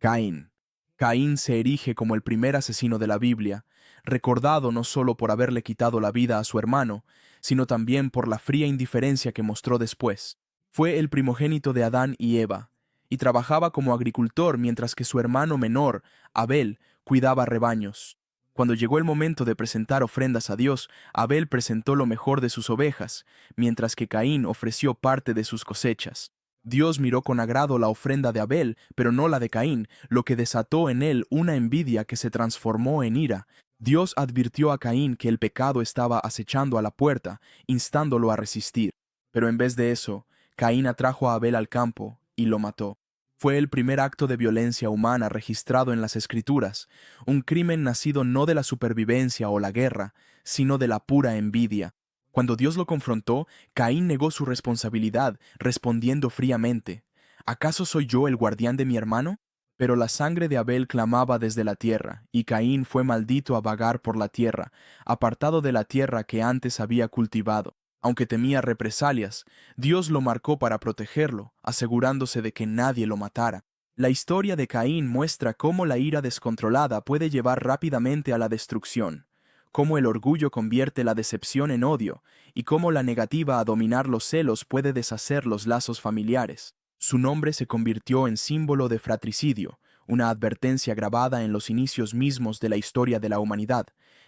Caín. Caín se erige como el primer asesino de la Biblia, recordado no solo por haberle quitado la vida a su hermano, sino también por la fría indiferencia que mostró después. Fue el primogénito de Adán y Eva, y trabajaba como agricultor mientras que su hermano menor, Abel, cuidaba rebaños. Cuando llegó el momento de presentar ofrendas a Dios, Abel presentó lo mejor de sus ovejas, mientras que Caín ofreció parte de sus cosechas. Dios miró con agrado la ofrenda de Abel, pero no la de Caín, lo que desató en él una envidia que se transformó en ira. Dios advirtió a Caín que el pecado estaba acechando a la puerta, instándolo a resistir. Pero en vez de eso, Caín atrajo a Abel al campo y lo mató. Fue el primer acto de violencia humana registrado en las Escrituras, un crimen nacido no de la supervivencia o la guerra, sino de la pura envidia. Cuando Dios lo confrontó, Caín negó su responsabilidad, respondiendo fríamente, ¿acaso soy yo el guardián de mi hermano? Pero la sangre de Abel clamaba desde la tierra, y Caín fue maldito a vagar por la tierra, apartado de la tierra que antes había cultivado. Aunque temía represalias, Dios lo marcó para protegerlo, asegurándose de que nadie lo matara. La historia de Caín muestra cómo la ira descontrolada puede llevar rápidamente a la destrucción, cómo el orgullo convierte la decepción en odio, y cómo la negativa a dominar los celos puede deshacer los lazos familiares. Su nombre se convirtió en símbolo de fratricidio, una advertencia grabada en los inicios mismos de la historia de la humanidad,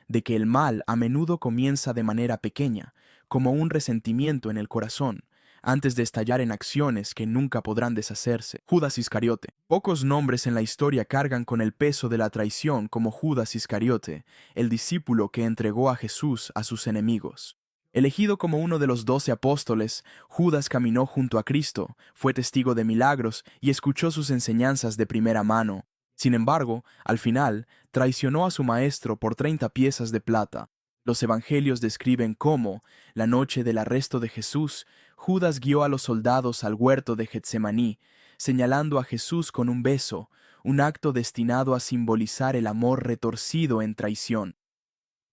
de que el mal a menudo comienza de manera pequeña, como un resentimiento en el corazón, antes de estallar en acciones que nunca podrán deshacerse. Judas Iscariote. Pocos nombres en la historia cargan con el peso de la traición como Judas Iscariote, el discípulo que entregó a Jesús a sus enemigos. Elegido como uno de los 12 apóstoles, Judas caminó junto a Cristo, fue testigo de milagros y escuchó sus enseñanzas de primera mano. Sin embargo, al final, traicionó a su maestro por 30 piezas de plata. Los evangelios describen cómo, la noche del arresto de Jesús, Judas guió a los soldados al huerto de Getsemaní, señalando a Jesús con un beso, un acto destinado a simbolizar el amor retorcido en traición.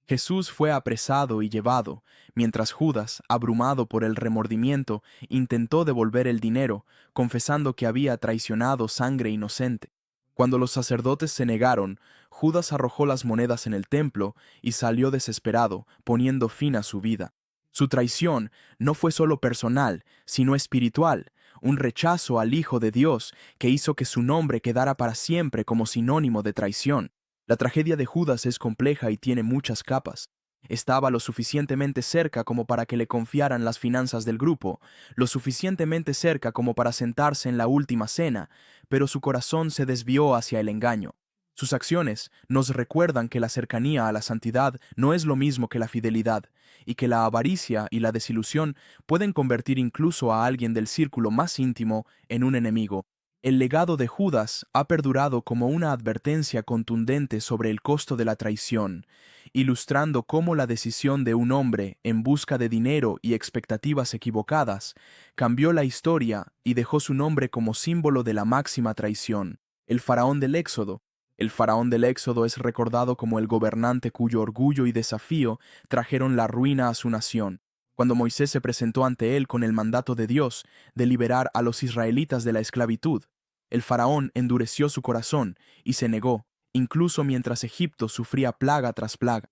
Jesús fue apresado y llevado, mientras Judas, abrumado por el remordimiento, intentó devolver el dinero, confesando que había traicionado sangre inocente. Cuando los sacerdotes se negaron, Judas arrojó las monedas en el templo y salió desesperado, poniendo fin a su vida. Su traición no fue solo personal, sino espiritual, un rechazo al Hijo de Dios que hizo que su nombre quedara para siempre como sinónimo de traición. La tragedia de Judas es compleja y tiene muchas capas. Estaba lo suficientemente cerca como para que le confiaran las finanzas del grupo, lo suficientemente cerca como para sentarse en la última cena, pero su corazón se desvió hacia el engaño. Sus acciones nos recuerdan que la cercanía a la santidad no es lo mismo que la fidelidad, y que la avaricia y la desilusión pueden convertir incluso a alguien del círculo más íntimo en un enemigo. El legado de Judas ha perdurado como una advertencia contundente sobre el costo de la traición, ilustrando cómo la decisión de un hombre en busca de dinero y expectativas equivocadas cambió la historia y dejó su nombre como símbolo de la máxima traición. El faraón del Éxodo. El faraón del Éxodo es recordado como el gobernante cuyo orgullo y desafío trajeron la ruina a su nación. Cuando Moisés se presentó ante él con el mandato de Dios de liberar a los israelitas de la esclavitud, el faraón endureció su corazón y se negó, incluso mientras Egipto sufría plaga tras plaga.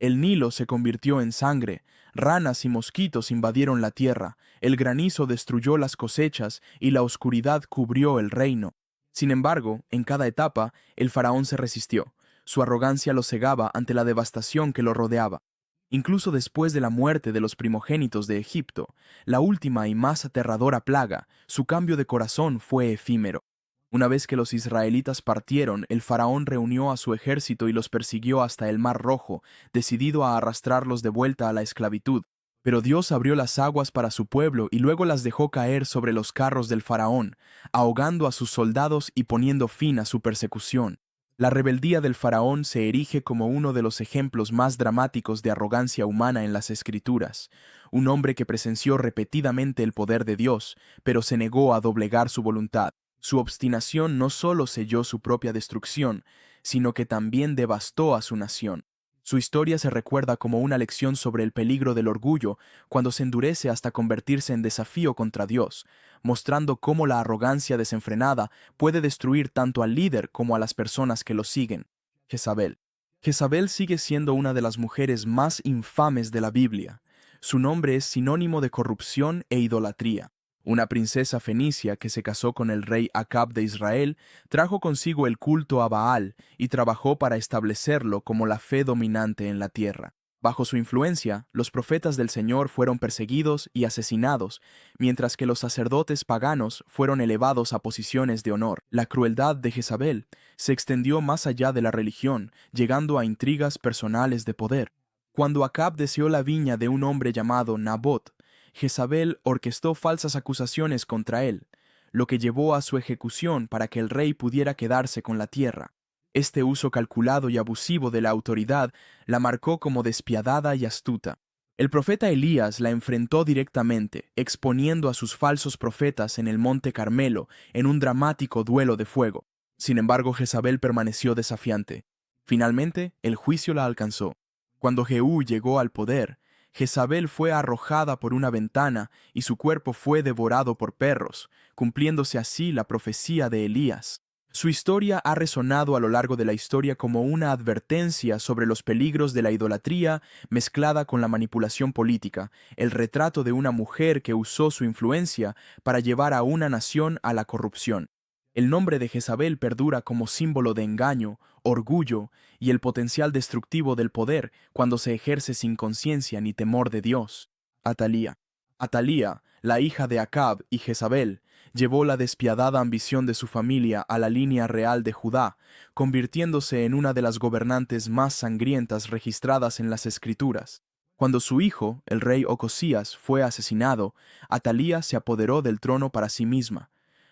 El Nilo se convirtió en sangre, ranas y mosquitos invadieron la tierra, el granizo destruyó las cosechas y la oscuridad cubrió el reino. Sin embargo, en cada etapa, el faraón se resistió. Su arrogancia lo cegaba ante la devastación que lo rodeaba. Incluso después de la muerte de los primogénitos de Egipto, la última y más aterradora plaga, su cambio de corazón fue efímero. Una vez que los israelitas partieron, el faraón reunió a su ejército y los persiguió hasta el Mar Rojo, decidido a arrastrarlos de vuelta a la esclavitud. Pero Dios abrió las aguas para su pueblo y luego las dejó caer sobre los carros del faraón, ahogando a sus soldados y poniendo fin a su persecución. La rebeldía del faraón se erige como uno de los ejemplos más dramáticos de arrogancia humana en las Escrituras, un hombre que presenció repetidamente el poder de Dios, pero se negó a doblegar su voluntad. Su obstinación no solo selló su propia destrucción, sino que también devastó a su nación. Su historia se recuerda como una lección sobre el peligro del orgullo cuando se endurece hasta convertirse en desafío contra Dios, mostrando cómo la arrogancia desenfrenada puede destruir tanto al líder como a las personas que lo siguen. Jezabel. Jezabel sigue siendo una de las mujeres más infames de la Biblia. Su nombre es sinónimo de corrupción e idolatría. Una princesa fenicia que se casó con el rey Acab de Israel trajo consigo el culto a Baal y trabajó para establecerlo como la fe dominante en la tierra. Bajo su influencia, los profetas del Señor fueron perseguidos y asesinados, mientras que los sacerdotes paganos fueron elevados a posiciones de honor. La crueldad de Jezabel se extendió más allá de la religión, llegando a intrigas personales de poder. Cuando Acab deseó la viña de un hombre llamado Nabot, Jezabel orquestó falsas acusaciones contra él, lo que llevó a su ejecución para que el rey pudiera quedarse con la tierra. Este uso calculado y abusivo de la autoridad la marcó como despiadada y astuta. El profeta Elías la enfrentó directamente, exponiendo a sus falsos profetas en el monte Carmelo en un dramático duelo de fuego. Sin embargo, Jezabel permaneció desafiante. Finalmente, el juicio la alcanzó. Cuando Jehú llegó al poder, Jezabel fue arrojada por una ventana y su cuerpo fue devorado por perros, cumpliéndose así la profecía de Elías. Su historia ha resonado a lo largo de la historia como una advertencia sobre los peligros de la idolatría mezclada con la manipulación política, el retrato de una mujer que usó su influencia para llevar a una nación a la corrupción. El nombre de Jezabel perdura como símbolo de engaño, orgullo y el potencial destructivo del poder cuando se ejerce sin conciencia ni temor de Dios. Atalía. Atalía, la hija de Acab y Jezabel, llevó la despiadada ambición de su familia a la línea real de Judá, convirtiéndose en una de las gobernantes más sangrientas registradas en las Escrituras. Cuando su hijo, el rey Ocosías, fue asesinado, Atalía se apoderó del trono para sí misma.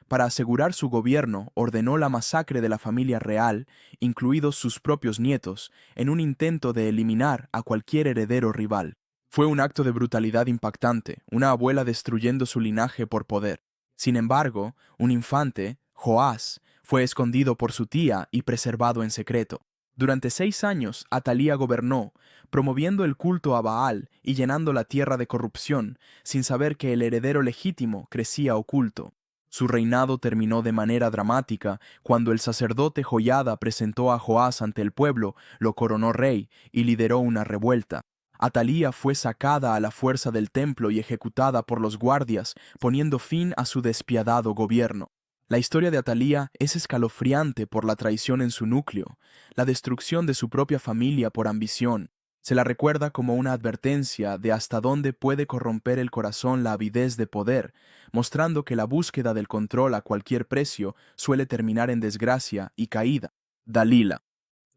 Para asegurar su gobierno, ordenó la masacre de la familia real, incluidos sus propios nietos, en un intento de eliminar a cualquier heredero rival. Fue un acto de brutalidad impactante, una abuela destruyendo su linaje por poder. Sin embargo, un infante, Joás, fue escondido por su tía y preservado en secreto. Durante 6 años, Atalía gobernó, promoviendo el culto a Baal y llenando la tierra de corrupción, sin saber que el heredero legítimo crecía oculto. Su reinado terminó de manera dramática cuando el sacerdote Joiada presentó a Joás ante el pueblo, lo coronó rey y lideró una revuelta. Atalía fue sacada a la fuerza del templo y ejecutada por los guardias, poniendo fin a su despiadado gobierno. La historia de Atalía es escalofriante por la traición en su núcleo, la destrucción de su propia familia por ambición. Se la recuerda como una advertencia de hasta dónde puede corromper el corazón la avidez de poder, mostrando que la búsqueda del control a cualquier precio suele terminar en desgracia y caída. Dalila.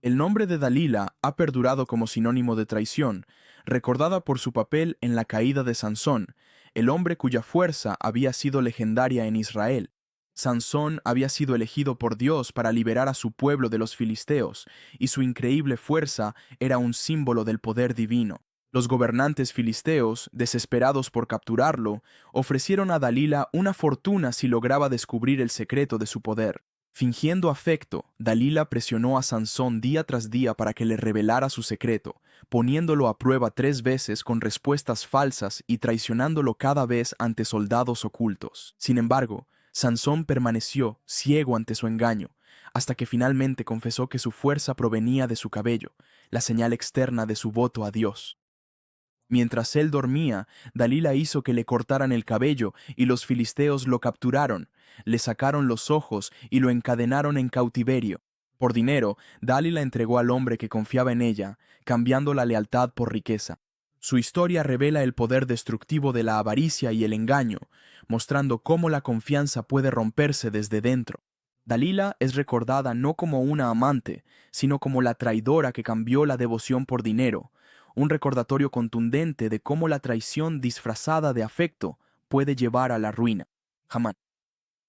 El nombre de Dalila ha perdurado como sinónimo de traición, recordada por su papel en la caída de Sansón, el hombre cuya fuerza había sido legendaria en Israel. Sansón había sido elegido por Dios para liberar a su pueblo de los filisteos, y su increíble fuerza era un símbolo del poder divino. Los gobernantes filisteos, desesperados por capturarlo, ofrecieron a Dalila una fortuna si lograba descubrir el secreto de su poder. Fingiendo afecto, Dalila presionó a Sansón día tras día para que le revelara su secreto, poniéndolo a prueba 3 veces con respuestas falsas y traicionándolo cada vez ante soldados ocultos. Sin embargo, Sansón permaneció ciego ante su engaño, hasta que finalmente confesó que su fuerza provenía de su cabello, la señal externa de su voto a Dios. Mientras él dormía, Dalila hizo que le cortaran el cabello y los filisteos lo capturaron, le sacaron los ojos y lo encadenaron en cautiverio. Por dinero, Dalila entregó al hombre que confiaba en ella, cambiando la lealtad por riqueza. Su historia revela el poder destructivo de la avaricia y el engaño, mostrando cómo la confianza puede romperse desde dentro. Dalila es recordada no como una amante, sino como la traidora que cambió la devoción por dinero, un recordatorio contundente de cómo la traición disfrazada de afecto puede llevar a la ruina. Hamán.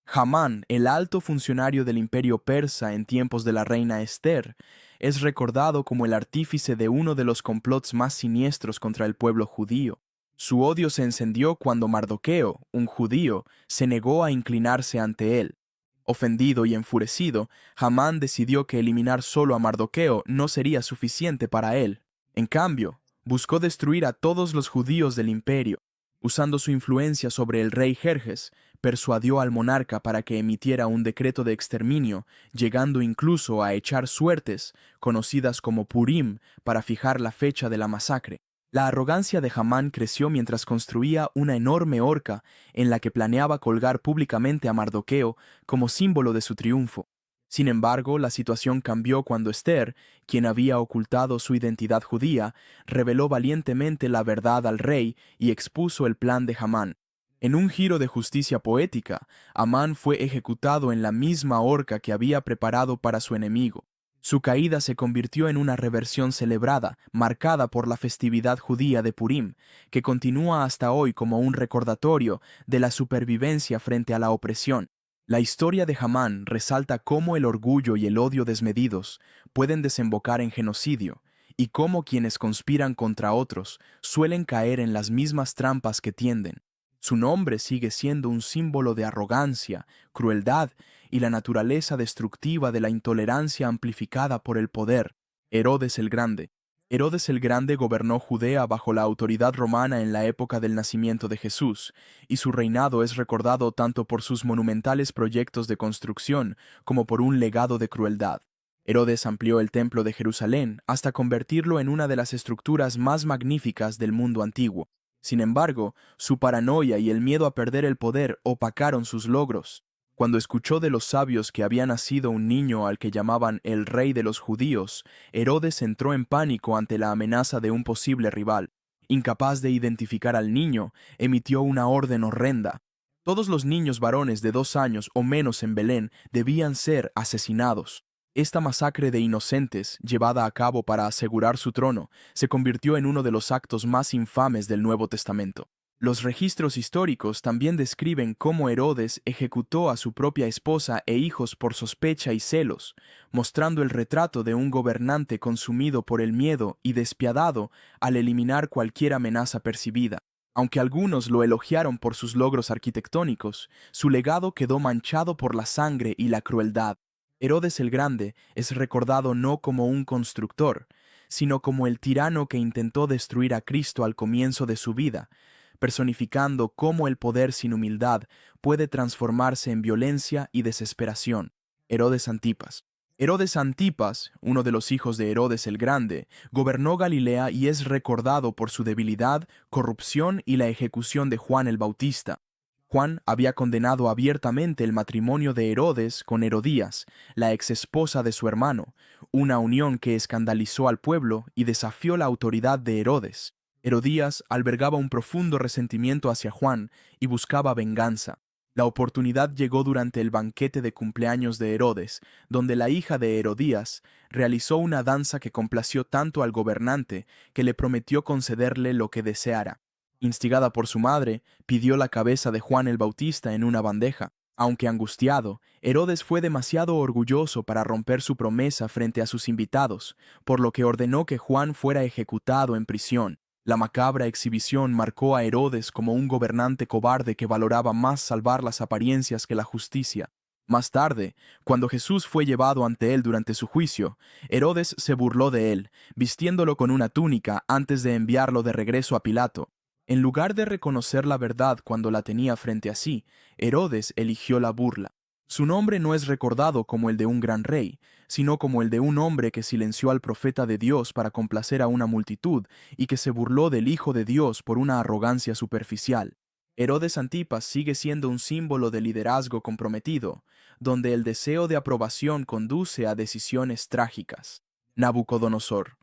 Hamán, el alto funcionario del imperio persa en tiempos de la reina Esther, es recordado como el artífice de uno de los complots más siniestros contra el pueblo judío. Su odio se encendió cuando Mardoqueo, un judío, se negó a inclinarse ante él. Ofendido y enfurecido, Hamán decidió que eliminar solo a Mardoqueo no sería suficiente para él. En cambio, buscó destruir a todos los judíos del imperio. Usando su influencia sobre el rey Jerjes, persuadió al monarca para que emitiera un decreto de exterminio, llegando incluso a echar suertes, conocidas como Purim, para fijar la fecha de la masacre. La arrogancia de Hamán creció mientras construía una enorme horca en la que planeaba colgar públicamente a Mardoqueo como símbolo de su triunfo. Sin embargo, la situación cambió cuando Esther, quien había ocultado su identidad judía, reveló valientemente la verdad al rey y expuso el plan de Hamán. En un giro de justicia poética, Amán fue ejecutado en la misma horca que había preparado para su enemigo. Su caída se convirtió en una reversión celebrada, marcada por la festividad judía de Purim, que continúa hasta hoy como un recordatorio de la supervivencia frente a la opresión. La historia de Hamán resalta cómo el orgullo y el odio desmedidos pueden desembocar en genocidio, y cómo quienes conspiran contra otros suelen caer en las mismas trampas que tienden. Su nombre sigue siendo un símbolo de arrogancia, crueldad y la naturaleza destructiva de la intolerancia amplificada por el poder. Herodes el Grande. Herodes el Grande gobernó Judea bajo la autoridad romana en la época del nacimiento de Jesús, y su reinado es recordado tanto por sus monumentales proyectos de construcción como por un legado de crueldad. Herodes amplió el templo de Jerusalén hasta convertirlo en una de las estructuras más magníficas del mundo antiguo. Sin embargo, su paranoia y el miedo a perder el poder opacaron sus logros. Cuando escuchó de los sabios que había nacido un niño al que llamaban el rey de los judíos, Herodes entró en pánico ante la amenaza de un posible rival. Incapaz de identificar al niño, emitió una orden horrenda. Todos los niños varones de 2 años o menos en Belén debían ser asesinados. Esta masacre de inocentes, llevada a cabo para asegurar su trono, se convirtió en uno de los actos más infames del Nuevo Testamento. Los registros históricos también describen cómo Herodes ejecutó a su propia esposa e hijos por sospecha y celos, mostrando el retrato de un gobernante consumido por el miedo y despiadado al eliminar cualquier amenaza percibida. Aunque algunos lo elogiaron por sus logros arquitectónicos, su legado quedó manchado por la sangre y la crueldad. Herodes el Grande es recordado no como un constructor, sino como el tirano que intentó destruir a Cristo al comienzo de su vida, personificando cómo el poder sin humildad puede transformarse en violencia y desesperación. Herodes Antipas. Herodes Antipas, uno de los hijos de Herodes el Grande, gobernó Galilea y es recordado por su debilidad, corrupción y la ejecución de Juan el Bautista. Juan había condenado abiertamente el matrimonio de Herodes con Herodías, la exesposa de su hermano, una unión que escandalizó al pueblo y desafió la autoridad de Herodes. Herodías albergaba un profundo resentimiento hacia Juan y buscaba venganza. La oportunidad llegó durante el banquete de cumpleaños de Herodes, donde la hija de Herodías realizó una danza que complació tanto al gobernante que le prometió concederle lo que deseara. Instigada por su madre, pidió la cabeza de Juan el Bautista en una bandeja. Aunque angustiado, Herodes fue demasiado orgulloso para romper su promesa frente a sus invitados, por lo que ordenó que Juan fuera ejecutado en prisión. La macabra exhibición marcó a Herodes como un gobernante cobarde que valoraba más salvar las apariencias que la justicia. Más tarde, cuando Jesús fue llevado ante él durante su juicio, Herodes se burló de él, vistiéndolo con una túnica antes de enviarlo de regreso a Pilato. En lugar de reconocer la verdad cuando la tenía frente a sí, Herodes eligió la burla. Su nombre no es recordado como el de un gran rey, sino como el de un hombre que silenció al profeta de Dios para complacer a una multitud y que se burló del Hijo de Dios por una arrogancia superficial. Herodes Antipas sigue siendo un símbolo de liderazgo comprometido, donde el deseo de aprobación conduce a decisiones trágicas. Nabucodonosor.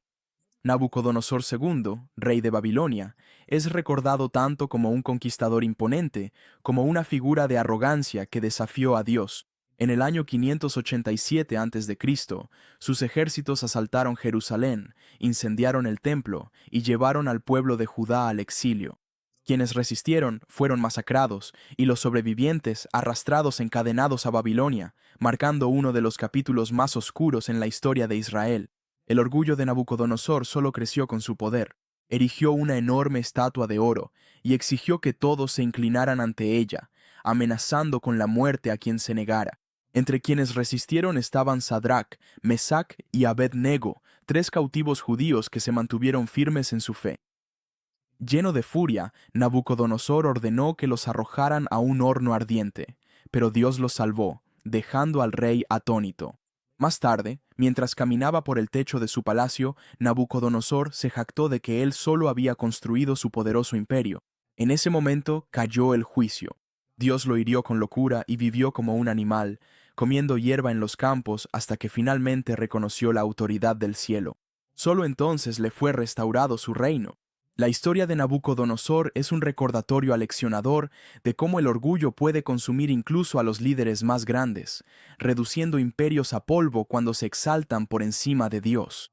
Nabucodonosor II, rey de Babilonia, es recordado tanto como un conquistador imponente como una figura de arrogancia que desafió a Dios. En el año 587 a.C., sus ejércitos asaltaron Jerusalén, incendiaron el templo y llevaron al pueblo de Judá al exilio. Quienes resistieron fueron masacrados y los sobrevivientes arrastrados encadenados a Babilonia, marcando uno de los capítulos más oscuros en la historia de Israel. El orgullo de Nabucodonosor solo creció con su poder. Erigió una enorme estatua de oro y exigió que todos se inclinaran ante ella, amenazando con la muerte a quien se negara. Entre quienes resistieron estaban Sadrach, Mesac y Abed-Nego, 3 cautivos judíos que se mantuvieron firmes en su fe. Lleno de furia, Nabucodonosor ordenó que los arrojaran a un horno ardiente, pero Dios los salvó, dejando al rey atónito. Más tarde, mientras caminaba por el techo de su palacio, Nabucodonosor se jactó de que él solo había construido su poderoso imperio. En ese momento cayó el juicio. Dios lo hirió con locura y vivió como un animal, comiendo hierba en los campos hasta que finalmente reconoció la autoridad del cielo. Solo entonces le fue restaurado su reino. La historia de Nabucodonosor es un recordatorio aleccionador de cómo el orgullo puede consumir incluso a los líderes más grandes, reduciendo imperios a polvo cuando se exaltan por encima de Dios.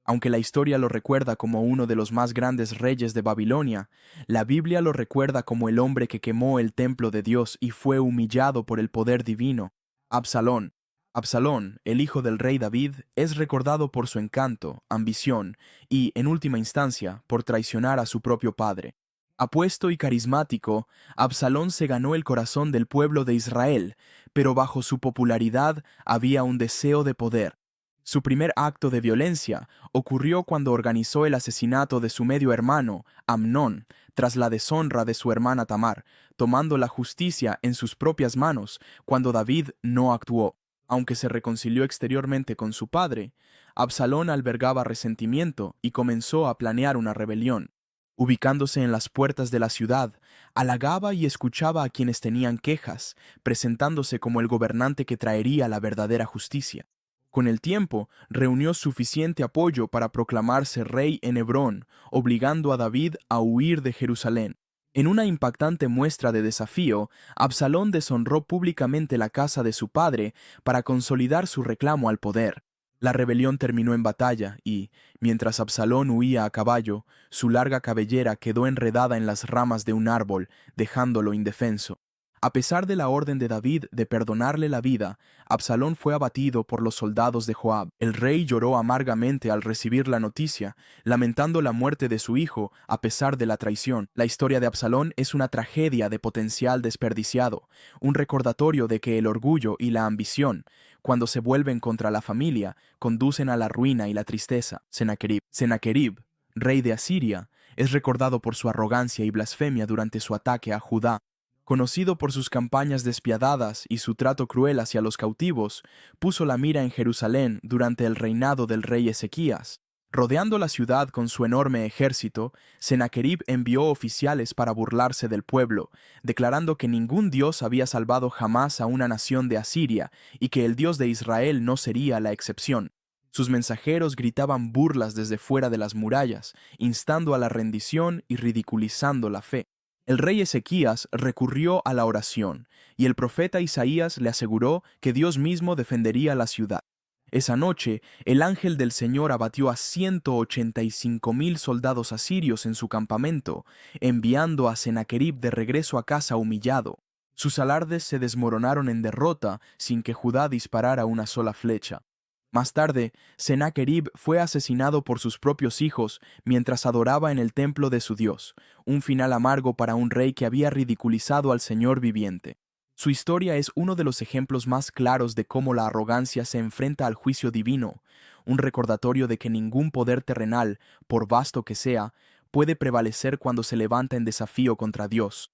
Aunque la historia lo recuerda como uno de los más grandes reyes de Babilonia, la Biblia lo recuerda como el hombre que quemó el templo de Dios y fue humillado por el poder divino, Absalón. Absalón, el hijo del rey David, es recordado por su encanto, ambición y, en última instancia, por traicionar a su propio padre. Apuesto y carismático, Absalón se ganó el corazón del pueblo de Israel, pero bajo su popularidad había un deseo de poder. Su primer acto de violencia ocurrió cuando organizó el asesinato de su medio hermano, Amnón, tras la deshonra de su hermana Tamar, tomando la justicia en sus propias manos cuando David no actuó. Aunque se reconcilió exteriormente con su padre, Absalón albergaba resentimiento y comenzó a planear una rebelión. Ubicándose en las puertas de la ciudad, halagaba y escuchaba a quienes tenían quejas, presentándose como el gobernante que traería la verdadera justicia. Con el tiempo, reunió suficiente apoyo para proclamarse rey en Hebrón, obligando a David a huir de Jerusalén. En una impactante muestra de desafío, Absalón deshonró públicamente la casa de su padre para consolidar su reclamo al poder. La rebelión terminó en batalla y, mientras Absalón huía a caballo, su larga cabellera quedó enredada en las ramas de un árbol, dejándolo indefenso. A pesar de la orden de David de perdonarle la vida, Absalón fue abatido por los soldados de Joab. El rey lloró amargamente al recibir la noticia, lamentando la muerte de su hijo a pesar de la traición. La historia de Absalón es una tragedia de potencial desperdiciado, un recordatorio de que el orgullo y la ambición, cuando se vuelven contra la familia, conducen a la ruina y la tristeza. Sennacherib, rey de Asiria, es recordado por su arrogancia y blasfemia durante su ataque a Judá. Conocido por sus campañas despiadadas y su trato cruel hacia los cautivos, puso la mira en Jerusalén durante el reinado del rey Ezequías. Rodeando la ciudad con su enorme ejército, Sennacherib envió oficiales para burlarse del pueblo, declarando que ningún dios había salvado jamás a una nación de Asiria y que el Dios de Israel no sería la excepción. Sus mensajeros gritaban burlas desde fuera de las murallas, instando a la rendición y ridiculizando la fe. El rey Ezequías recurrió a la oración, y el profeta Isaías le aseguró que Dios mismo defendería la ciudad. Esa noche, el ángel del Señor abatió a 185,000 soldados asirios en su campamento, enviando a Sennacherib de regreso a casa humillado. Sus alardes se desmoronaron en derrota sin que Judá disparara una sola flecha. Más tarde, Sennacherib fue asesinado por sus propios hijos mientras adoraba en el templo de su Dios, un final amargo para un rey que había ridiculizado al Señor viviente. Su historia es uno de los ejemplos más claros de cómo la arrogancia se enfrenta al juicio divino, un recordatorio de que ningún poder terrenal, por vasto que sea, puede prevalecer cuando se levanta en desafío contra Dios.